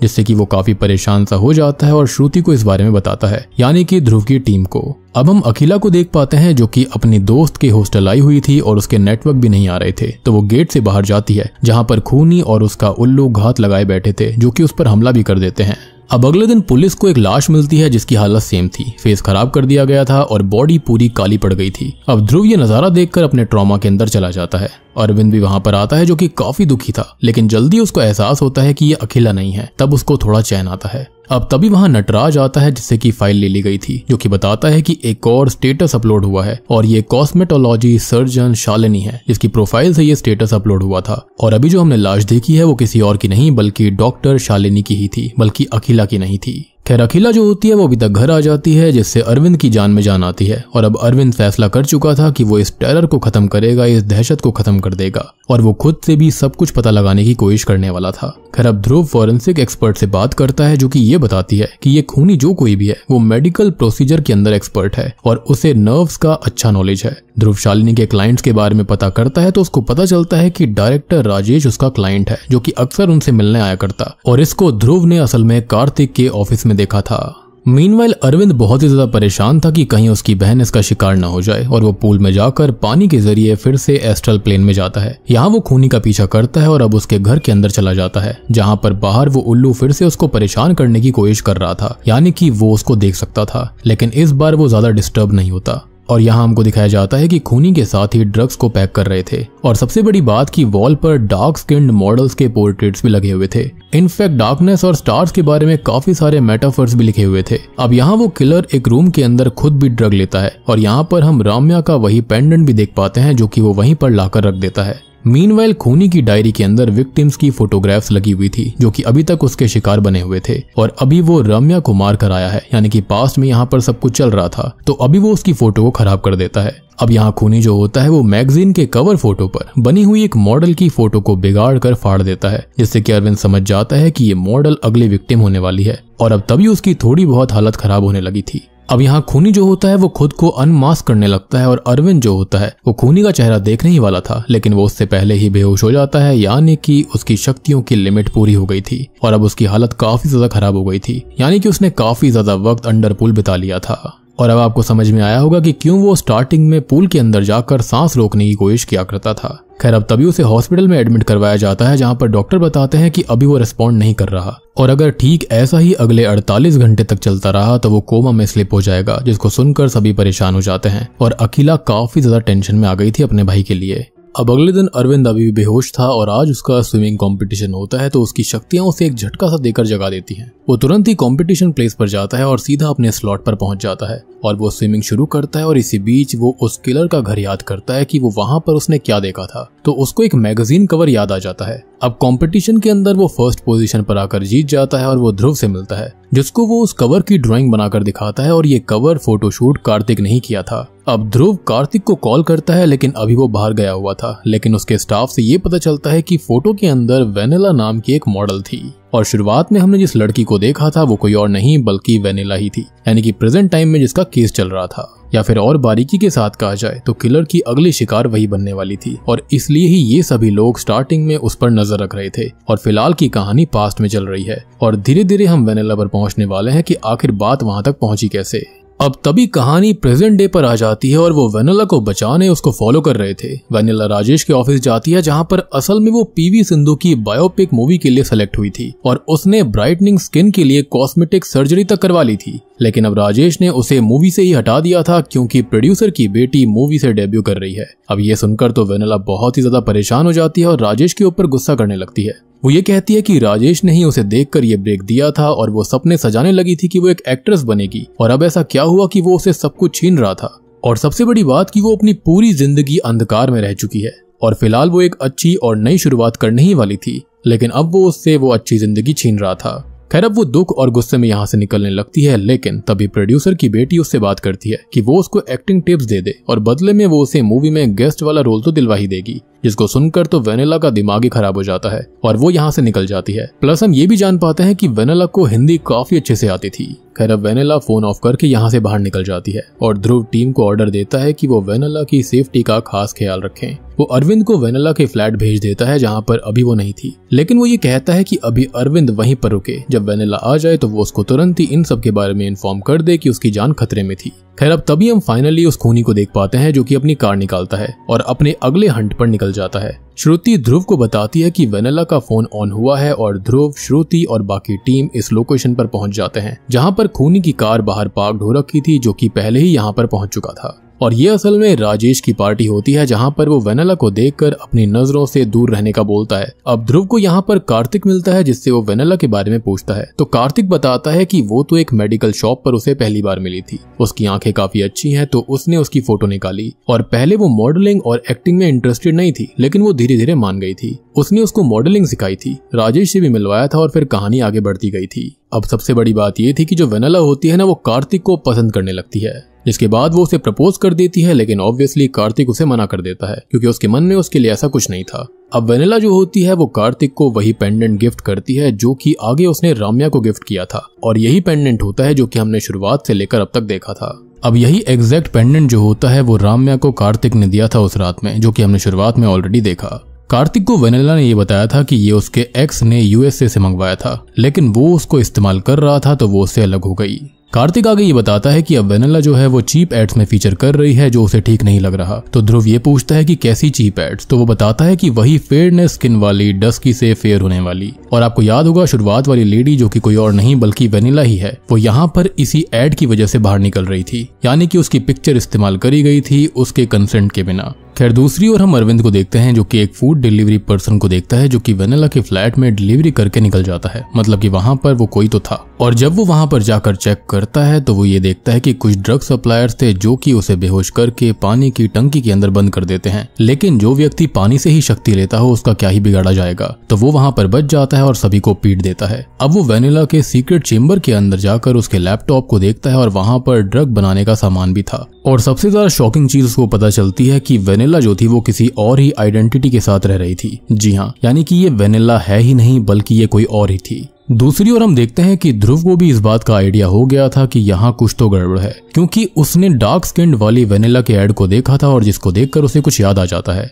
जिससे कि वो काफी परेशान सा हो जाता है और श्रुति को इस बारे में बताता है, यानी कि ध्रुव की टीम को। अब हम अखिला को देख पाते हैं जो कि अपनी दोस्त के हॉस्टल आई हुई थी और उसके नेटवर्क भी नहीं आ रहे थे, तो वो गेट से बाहर जाती है जहां पर खूनी और उसका उल्लू घात लगाए बैठे थे जो कि उस पर हमला भी कर देते हैं। अब अगले दिन पुलिस को एक लाश मिलती है जिसकी हालत सेम थी, फेस खराब कर दिया गया था और बॉडी पूरी काली पड़ गई थी। अब ध्रुव ये नजारा देखकर अपने ट्रॉमा के अंदर चला जाता है। अरविंद भी वहां पर आता है जो कि काफी दुखी था, लेकिन जल्दी उसको एहसास होता है कि ये अकेला नहीं है, तब उसको थोड़ा चैन आता है। अब तभी वहां नटराज आता है जिससे कि फाइल ले ली गई थी, जो कि बताता है कि एक और स्टेटस अपलोड हुआ है और ये कॉस्मेटोलॉजी सर्जन शालिनी है जिसकी प्रोफाइल से ये स्टेटस अपलोड हुआ था। और अभी जो हमने लाश देखी है वो किसी और की नहीं बल्कि डॉक्टर शालिनी की ही थी, बल्कि अखिला की नहीं थी। खैर अखिला जो होती है वो अभी तक घर आ जाती है, जिससे अरविंद की जान में जान आती है और अब अरविंद फैसला कर चुका था कि वो इस टेरर को खत्म करेगा, इस दहशत को खत्म कर देगा और वो खुद से भी सब कुछ पता लगाने की कोशिश करने वाला था। खैर अब ध्रुव फॉरेंसिक एक्सपर्ट से बात करता है जो कि ये बताती है कि ये खूनी जो कोई भी है वो मेडिकल प्रोसीजर के अंदर एक्सपर्ट है और उसे नर्व्स का अच्छा नॉलेज है। ध्रुव शालिनी के क्लाइंट्स के बारे में पता करता है तो उसको पता चलता है कि डायरेक्टर राजेश उसका क्लाइंट है, जो कि अक्सर उनसे मिलने आया करता, और इसको ध्रुव ने असल में कार्तिक के ऑफिस में देखा था। मीनवाइल अरविंद बहुत ही ज्यादा परेशान था कि कहीं उसकी बहन इसका शिकार न हो जाए, और वो पूल में जाकर पानी के जरिए फिर से एस्ट्रल प्लेन में जाता है। यहाँ वो खूनी का पीछा करता है और अब उसके घर के अंदर चला जाता है, जहाँ पर बाहर वो उल्लू फिर से उसको परेशान करने की कोशिश कर रहा था, यानी कि वो उसको देख सकता था, लेकिन इस बार वो ज्यादा डिस्टर्ब नहीं होता। और यहाँ हमको दिखाया जाता है कि खूनी के साथ ही ड्रग्स को पैक कर रहे थे। और सबसे बड़ी बात कि वॉल पर डार्क स्किन्ड मॉडल्स के पोर्ट्रेट्स भी लगे हुए थे। इनफैक्ट डार्कनेस और स्टार्स के बारे में काफी सारे मेटाफर्स भी लिखे हुए थे। अब यहाँ वो किलर एक रूम के अंदर खुद भी ड्रग लेता है, और यहाँ पर हम राम्या का वही पेंडेंट भी देख पाते हैं जो कि वो वहीं पर लाकर रख देता है। मीनवाइल खूनी की डायरी के अंदर विक्टिम्स की फोटोग्राफ्स लगी हुई थी, जो कि अभी तक उसके शिकार बने हुए थे, और अभी वो राम्या को मार कर आया है, यानी कि पास्ट में यहाँ पर सब कुछ चल रहा था, तो अभी वो उसकी फोटो को खराब कर देता है। अब यहाँ खूनी जो होता है वो मैगजीन के कवर फोटो पर बनी हुई एक मॉडल की फोटो को बिगाड़ कर फाड़ देता है, जिससे कि अरविंद समझ जाता है कि ये मॉडल अगली विक्टिम होने वाली है, और अब तभी उसकी थोड़ी बहुत हालत खराब होने लगी थी। अब यहाँ खूनी जो होता है वो खुद को अनमास्क करने लगता है, और अरविंद जो होता है वो खूनी का चेहरा देखने ही वाला था, लेकिन वो उससे पहले ही बेहोश हो जाता है, यानी कि उसकी शक्तियों की लिमिट पूरी हो गई थी, और अब उसकी हालत काफी ज्यादा खराब हो गई थी, यानी कि उसने काफी ज्यादा वक्त अंडर पूल बिता लिया था। और अब आपको समझ में आया होगा कि क्यों वो स्टार्टिंग में पूल के अंदर जाकर सांस रोकने की कोशिश किया करता था। खैर अब तभी उसे हॉस्पिटल में एडमिट करवाया जाता है, जहां पर डॉक्टर बताते हैं कि अभी वो रिस्पॉन्ड नहीं कर रहा, और अगर ठीक ऐसा ही अगले 48 घंटे तक चलता रहा तो वो कोमा में स्लिप हो जाएगा, जिसको सुनकर सभी परेशान हो जाते हैं। और अखिला काफी ज्यादा टेंशन में आ गई थी अपने भाई के लिए। अब अगले दिन अरविंद अभी भी बेहोश था, और आज उसका स्विमिंग कंपटीशन होता है, तो उसकी शक्तियां उसे एक झटका सा देकर जगा देती हैं। वो तुरंत ही कंपटीशन प्लेस पर जाता है और सीधा अपने स्लॉट पर पहुंच जाता है, और वो स्विमिंग शुरू करता है। और इसी बीच वो उस किलर का घर याद करता है कि वो वहां पर उसने क्या देखा था, तो उसको एक मैगजीन कवर याद आ जाता है। अब कंपटीशन के अंदर वो फर्स्ट पोजीशन पर आकर जीत जाता है, और वो ध्रुव से मिलता है, जिसको वो उस कवर की ड्राइंग बनाकर दिखाता है, और ये कवर फोटोशूट कार्तिक ने ही किया था। अब ध्रुव कार्तिक को कॉल करता है, लेकिन अभी वो बाहर गया हुआ था, लेकिन उसके स्टाफ से ये पता चलता है कि फोटो के अंदर वेनिला नाम की एक मॉडल थी, और शुरुआत में हमने जिस लड़की को देखा था वो कोई और नहीं बल्कि वेनिला ही थी, यानी कि प्रेजेंट टाइम में जिसका केस चल रहा था। या फिर और बारीकी के साथ कहा जाए तो किलर की अगली शिकार वही बनने वाली थी, और इसलिए ही ये सभी लोग स्टार्टिंग में उस पर नजर रख रहे थे। और फिलहाल की कहानी पास्ट में चल रही है, और धीरे धीरे हम वेनिला पर पहुंचने वाले हैं कि आखिर बात वहां तक पहुंची कैसे। अब तभी कहानी प्रेजेंट डे पर आ जाती है, और वो वेनिला को बचाने उसको फॉलो कर रहे थे। वेनिला राजेश के ऑफिस जाती है, जहां पर असल में वो पीवी सिंधु की बायोपिक मूवी के लिए सेलेक्ट हुई थी, और उसने ब्राइटनिंग स्किन के लिए कॉस्मेटिक सर्जरी तक करवा ली थी। लेकिन अब राजेश ने उसे मूवी से ही हटा दिया था, क्योंकि प्रोड्यूसर की बेटी मूवी से डेब्यू कर रही है। अब ये सुनकर तो वेनिला बहुत ही ज्यादा परेशान हो जाती है, और राजेश के ऊपर गुस्सा करने लगती है। वो ये कहती है कि राजेश ने ही उसे देखकर ये ब्रेक दिया था, और वो सपने सजाने लगी थी कि वो एक एक्ट्रेस बनेगी, और अब ऐसा क्या हुआ कि वो उसे सब कुछ छीन रहा था। और सबसे बड़ी बात कि वो अपनी पूरी जिंदगी अंधकार में रह चुकी है, और फिलहाल वो एक अच्छी और नई शुरुआत करने ही वाली थी, लेकिन अब वो उससे वो अच्छी जिंदगी छीन रहा था। खैर अब वो दुख और गुस्से में यहाँ से निकलने लगती है, लेकिन तभी प्रोड्यूसर की बेटी उससे बात करती है कि वो उसको एक्टिंग टिप्स दे दे, और बदले में वो उसे मूवी में गेस्ट वाला रोल तो दिलवा ही देगी। जिसको सुनकर तो वेनिला का दिमाग ही खराब हो जाता है, और वो यहाँ से निकल जाती है। प्लस हम ये भी जान पाते हैं कि वेनिला को हिंदी काफी अच्छे से आती थी। खैर अब वेनिला फोन ऑफ करके यहाँ से बाहर निकल जाती है, और ध्रुव टीम को ऑर्डर देता है कि वो वेनिला की सेफ्टी का खास ख्याल रखें। वो अरविंद को वेनिला के फ्लैट भेज देता है, जहाँ पर अभी वो नहीं थी, लेकिन वो ये कहता है कि अभी अरविंद वहीं पर रुके, जब वेनिला आ जाए तो वो उसको तुरंत ही इन सब के बारे में इन्फॉर्म कर दे कि उसकी जान खतरे में थी। खैर अब तभी हम फाइनली उस खूनी को देख पाते हैं, जो कि अपनी कार निकालता है और अपने अगले हंट पर निकल जाता है। श्रुति ध्रुव को बताती है कि वेनिला का फोन ऑन हुआ है, और ध्रुव, श्रुति और बाकी टीम इस लोकेशन पर पहुंच जाते हैं, जहां पर खूनी की कार बाहर पार्क्ड हो रखी थी, जो कि पहले ही यहां पर पहुंच चुका था। और ये असल में राजेश की पार्टी होती है, जहां पर वो वेनिला को देखकर अपनी नजरों से दूर रहने का बोलता है। अब ध्रुव को यहाँ पर कार्तिक मिलता है, जिससे वो वेनिला के बारे में पूछता है, तो कार्तिक बताता है कि वो तो एक मेडिकल शॉप पर उसे पहली बार मिली थी, उसकी आंखें काफी अच्छी हैं, तो उसने उसकी फोटो निकाली। और पहले वो मॉडलिंग और एक्टिंग में इंटरेस्टेड नहीं थी, लेकिन वो धीरे धीरे मान गई थी। उसने उसको मॉडलिंग सिखाई थी, राजेश से भी मिलवाया था, और फिर कहानी आगे बढ़ती गई थी। अब सबसे बड़ी बात ये थी कि जो वेनिला होती है ना, वो कार्तिक को पसंद करने लगती है, जिसके बाद वो उसे प्रपोज कर देती है, लेकिन ऑब्वियसली कार्तिक उसे मना कर देता है, क्योंकि उसके मन में उसके लिए ऐसा कुछ नहीं था। अब वेनिला जो होती है वो कार्तिक को वही पेंडेंट गिफ्ट करती है, जो कि आगे उसने राम्या को गिफ्ट किया था, और यही पेंडेंट होता है जो कि हमने शुरुआत से लेकर अब तक देखा था। अब यही एग्जैक्ट पेंडेंट जो होता है वो राम्या को कार्तिक ने दिया था उस रात में, जो कि हमने शुरुआत में ऑलरेडी देखा। कार्तिक को वेनिला ने ये बताया था कि ये उसके एक्स ने यूएसए से मंगवाया था, लेकिन वो उसको इस्तेमाल कर रहा था तो वो उससे अलग हो गई। कार्तिक आगे ये बताता है कि अब वेनिला जो है वो चीप एड्स में फीचर कर रही है जो उसे ठीक नहीं लग रहा। तो ध्रुव ये पूछता है कि कैसी चीप एड्स, तो वो बताता है कि वही फेयरनेस स्किन वाली, डस्की से फेयर होने वाली। और आपको याद होगा शुरुआत वाली लेडी जो कि कोई और नहीं बल्कि वेनिला ही है, वो यहाँ पर इसी एड की वजह से बाहर निकल रही थी, यानी कि उसकी पिक्चर इस्तेमाल करी गई थी उसके कंसेंट के बिना। खैर दूसरी ओर हम अरविंद को देखते हैं जो कि एक फूड डिलीवरी पर्सन को देखता है जो कि वेनिला के फ्लैट में डिलीवरी करके निकल जाता है, मतलब कि वहां पर वो कोई तो था। और जब वो वहां पर जाकर चेक करता है तो वो ये देखता है कि कुछ ड्रग सप्लायर्स थे जो कि उसे बेहोश करके पानी की टंकी के अंदर बंद कर देते हैं। लेकिन जो व्यक्ति पानी से ही शक्ति लेता हो उसका क्या ही बिगाड़ा जाएगा, तो वो वहां पर बच जाता है और सभी को पीट देता है। अब वो वेनिला के सीक्रेट चेंबर के अंदर जाकर उसके लैपटॉप को देखता है और वहां पर ड्रग बनाने का सामान भी था। और सबसे ज्यादा शॉकिंग चीज उसको पता चलती है कि वेनिला जो थी वो किसी और ही आइडेंटिटी के साथ रह रही थी। जी हाँ, यानी कि ये वेनिला है ही नहीं बल्कि ये कोई और ही थी। दूसरी ओर हम देखते हैं कि ध्रुव को भी इस बात का आइडिया हो गया था कि यहाँ कुछ तो गड़बड़ है, क्योंकि उसने डार्क स्किन्ड वाली वेनिला के ऐड को देखा था और जिसको देखकर उसे कुछ याद आ जाता है।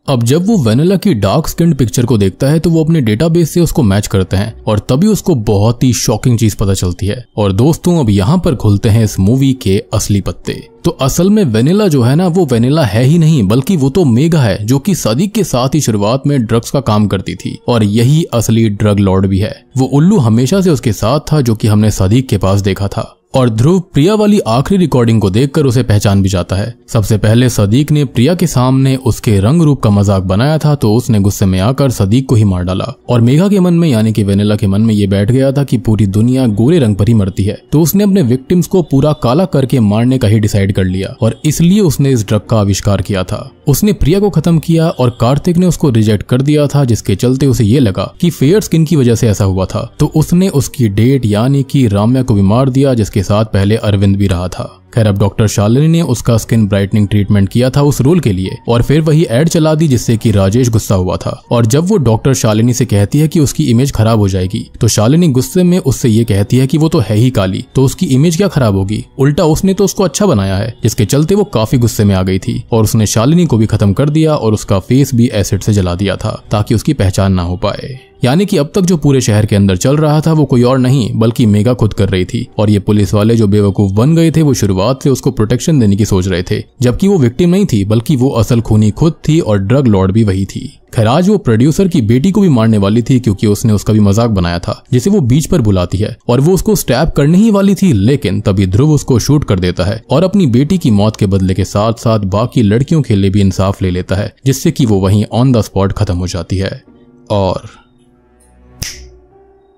अब जब वो वेनिला की डार्क स्किन्ड पिक्चर को देखता है तो वो अपने डेटाबेस से उसको मैच करते हैं और तभी उसको बहुत ही शॉकिंग चीज पता चलती है। और दोस्तों अब यहाँ पर खुलते हैं इस मूवी के असली पत्ते। तो असल में वेनिला जो है ना वो वेनिला है ही नहीं बल्कि वो तो मेगा है जो कि सदीक के साथ ही शुरुआत में ड्रग्स का काम करती थी और यही असली ड्रग लॉर्ड भी है। वो उल्लू हमेशा से उसके साथ था जो कि हमने सदीक के पास देखा था। और ध्रुव प्रिया वाली आखिरी रिकॉर्डिंग को देखकर उसे पहचान भी जाता है। सबसे पहले सदीक ने प्रिया के सामने उसके रंग रूप का मजाक बनाया था तो उसने गुस्से में आकर सदीक को ही मार डाला। और मेघा के मन में यानी कि वेनिला के मन में ये बैठ गया था कि पूरी दुनिया गोरे रंग पर ही मरती है, तो उसने अपने विक्टिम्स को पूरा काला करके मारने का ही डिसाइड कर लिया और इसलिए उसने इस ड्रग का आविष्कार किया था। उसने प्रिया को खत्म किया और कार्तिक ने उसको रिजेक्ट कर दिया था, जिसके चलते उसे ये लगा कि फेयर स्किन की वजह से ऐसा हुआ था, तो उसने उसकी डेट यानी कि राम्या को भी मार दिया जिसके साथ पहले अरविंद भी रहा था। खैर अब डॉक्टर शालिनी ने उसका स्किन ब्राइटनिंग ट्रीटमेंट किया था उस रोल के लिए और फिर वही एड चला दी जिससे कि राजेश गुस्सा हुआ था। और जब वो डॉक्टर शालिनी से कहती है कि उसकी इमेज खराब हो जाएगी तो शालिनी गुस्से में उससे ये कहती है कि वो तो है ही काली, तो उसकी इमेज क्या खराब होगी, उल्टा उसने तो उसको अच्छा बनाया है, जिसके चलते वो काफी गुस्से में आ गई थी और उसने शालिनी को भी खत्म कर दिया और उसका फेस भी एसिड से जला दिया था ताकि उसकी पहचान ना हो पाए। यानी कि अब तक जो पूरे शहर के अंदर चल रहा था वो कोई और नहीं बल्कि मेघा खुद कर रही थी और ये पुलिस वाले जो बेवकूफ बन गए थे वो शुरुआत से उसको प्रोटेक्शन देने की सोच रहे थे, जबकि वो विक्टिम नहीं थी बल्कि वो असल खूनी खुद थी और ड्रग लॉर्ड भी वही थी। खैर आज वो प्रोड्यूसर की बेटी को भी मारने वाली थी क्योंकि उसने उसका भी मजाक बनाया था जिसे वो बीच पर बुलाती है और वो उसको स्टैब करने ही वाली थी, लेकिन तभी ध्रुव उसको शूट कर देता है और अपनी बेटी की मौत के बदले के साथ साथ बाकी लड़कियों के लिए भी इंसाफ ले लेता है, जिससे कि वो वहीं ऑन द स्पॉट खत्म हो जाती है। और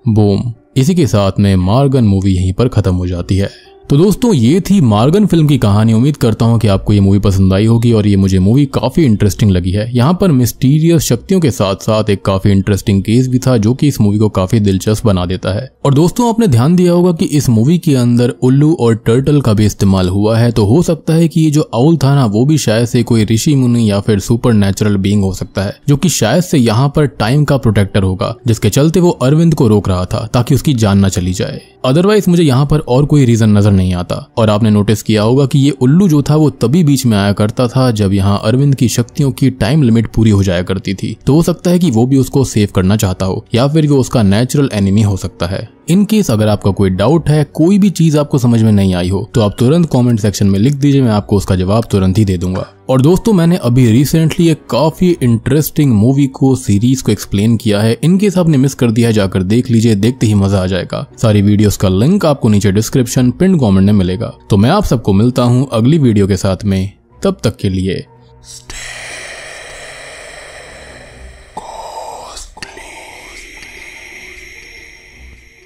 बूम, इसी के साथ में मार्गन मूवी यहीं पर खत्म हो जाती है। तो दोस्तों ये थी मार्गन फिल्म की कहानी। उम्मीद करता हूँ कि आपको ये मूवी पसंद आई होगी और ये मुझे मूवी काफी इंटरेस्टिंग लगी है। यहाँ पर मिस्टीरियस शक्तियों के साथ साथ एक काफी इंटरेस्टिंग केस भी था जो कि इस मूवी को काफी दिलचस्प बना देता है। और दोस्तों आपने ध्यान दिया होगा कि इस मूवी के अंदर उल्लू और टर्टल का भी इस्तेमाल हुआ है, तो हो सकता है कि ये जो आउल था ना वो भी शायद से कोई ऋषि मुनि या फिर सुपर नेचुरल बीइंग हो सकता है जो कि शायद से यहाँ पर टाइम का प्रोटेक्टर होगा, जिसके चलते वो अरविंद को रोक रहा था ताकि उसकी जान न चली जाए। अदरवाइज मुझे यहाँ पर और कोई रीजन नजर नहीं आता। और आपने नोटिस किया होगा कि ये उल्लू जो था वो तभी बीच में आया करता था जब यहाँ अरविंद की शक्तियों की टाइम लिमिट पूरी हो जाया करती थी, तो हो सकता है कि वो भी उसको सेव करना चाहता हो या फिर वो उसका नेचुरल एनिमी हो सकता है। इन केस अगर आपका कोई डाउट है, कोई भी चीज आपको समझ में नहीं आई हो तो आप तुरंत कमेंट सेक्शन में लिख दीजिए, मैं आपको उसका जवाब तुरंत ही दे दूंगा। और दोस्तों मैंने अभी रिसेंटली एक काफी इंटरेस्टिंग मूवी को सीरीज को एक्सप्लेन किया है, इन केस आपने मिस कर दिया है जाकर देख लीजिए, देखते ही मजा आ जाएगा। सारी वीडियोस का लिंक आपको नीचे डिस्क्रिप्शन पिन कमेंट में मिलेगा। तो मैं आप सबको मिलता हूँ अगली वीडियो के साथ में, तब तक के लिए